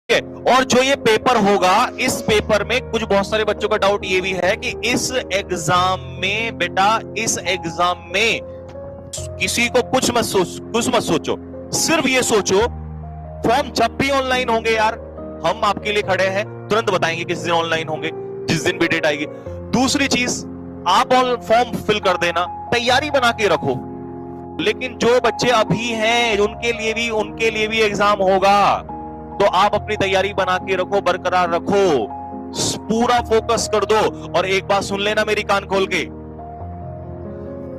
है। और जो ये पेपर होगा, इस पेपर में कुछ बहुत सारे बच्चों का डाउट ये भी है कि इस एग्जाम में बेटा, इस एग्जाम में किसी को कुछ मत सोचो, सिर्फ ये सोचो फॉर्म जब भी ऑनलाइन होंगे यार, हम आपके लिए खड़े हैं, तुरंत बताएंगे किस दिन ऑनलाइन होंगे, जिस दिन भी डेट आएगी। दूसरी चीज, आप ऑल फॉर्म फिल कर देना, तैयारी बना के रखो। लेकिन जो बच्चे अभी हैं उनके लिए भी एग्जाम होगा, तो आप अपनी तैयारी बना के रखो, बरकरार रखो, पूरा फोकस कर दो। और एक बात सुन लेना मेरी कान खोल के,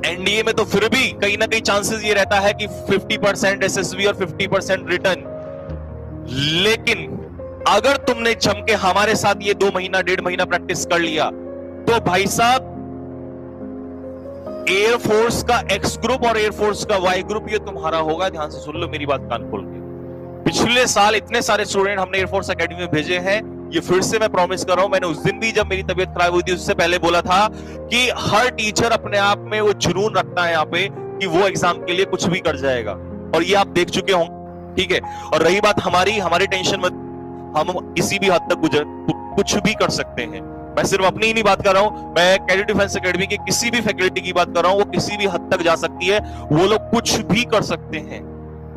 एनडीए में तो फिर भी कहीं ना कहीं चांसेस ये रहता है कि 50% एसएसबी और 50% रिटर्न। लेकिन अगर तुमने जम के हमारे साथ ये 2 महीना 1.5 महीना प्रैक्टिस कर लिया, तो भाई साहब एयरफोर्स का एक्स ग्रुप और एयरफोर्स का वाई ग्रुप ये तुम्हारा होगा। ध्यान से सुन लो मेरी बात कान खोल के। पिछले साल इतने सारे स्टूडेंट हमने एयरफोर्स एकेडमी में भेजे हैं। ये फिर से मैं प्रॉमिस कर रहा हूं, मैंने उस दिन भी जब मेरी तबीयत खराब हुई थी उससे पहले बोला था कि हर टीचर अपने आप में वो जुनून रखता है यहाँ पे कि वो एग्जाम के लिए कुछ भी कर जाएगा, और ये आप देख चुके होंगे, ठीक है। और रही बात हमारी टेंशन मत, हम किसी भी हद तक कुछ भी कर सकते हैं। मैं सिर्फ अपनी ही नहीं बात कर रहा हूं, मैं कैडेट डिफेंस एकेडमी की किसी भी फैकल्टी की बात कर रहा हूं, वो किसी भी हद तक जा सकती है, वो लोग कुछ भी कर सकते हैं।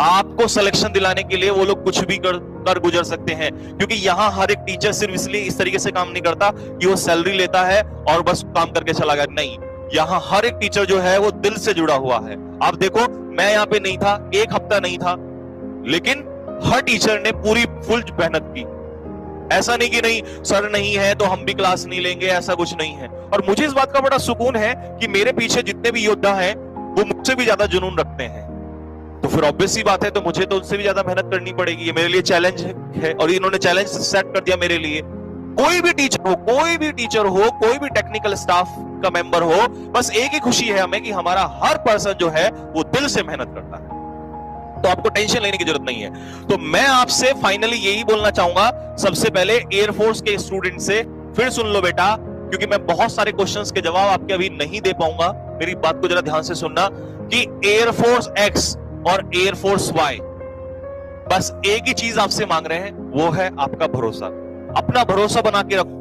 आपको सिलेक्शन दिलाने के लिए वो लोग कुछ भी कर गुजर सकते हैं, क्योंकि यहाँ हर एक टीचर सिर्फ इसलिए इस तरीके से काम नहीं करता कि वो सैलरी लेता है और बस काम करके चला गया, नहीं। यहाँ हर एक टीचर जो है वो दिल से जुड़ा हुआ है। आप देखो, मैं यहाँ पे नहीं था, एक हफ्ता नहीं था, लेकिन हर टीचर ने पूरी फुल मेहनत की। ऐसा नहीं कि नहीं सर नहीं है तो हम भी क्लास नहीं लेंगे, ऐसा कुछ नहीं है। और मुझे इस बात का बड़ा सुकून है कि मेरे पीछे जितने भी योद्धा हैं वो मुझसे भी ज्यादा जुनून रखते हैं, तो फिर ऑब्वियस सी बात है, तो मुझे तो उनसे भी ज्यादा मेहनत करनी पड़ेगी। ये मेरे लिए चैलेंज है, और इन्होंने चैलेंज सेट कर दिया मेरे लिए। कोई भी टीचर हो, कोई भी टेक्निकल स्टाफ का मेंबर हो, बस एक ही खुशी है हमें कि हमारा हर पर्सन जो है वो दिल से मेहनत करता है, तो आपको टेंशन लेने की जरूरत नहीं है। तो मैं आपसे फाइनली यही बोलना चाहूंगा, सबसे पहले एयरफोर्स के स्टूडेंट से फिर सुन लो बेटा, क्योंकि मैं बहुत सारे क्वेश्चंस के जवाब आपके अभी नहीं दे पाऊंगा। मेरी बात को जरा ध्यान से सुनना कि एयरफोर्स एक्स और एयरफोर्स वाई बस एक ही चीज आपसे मांग रहे हैं, वो है आपका भरोसा। अपना भरोसा बना के रखो।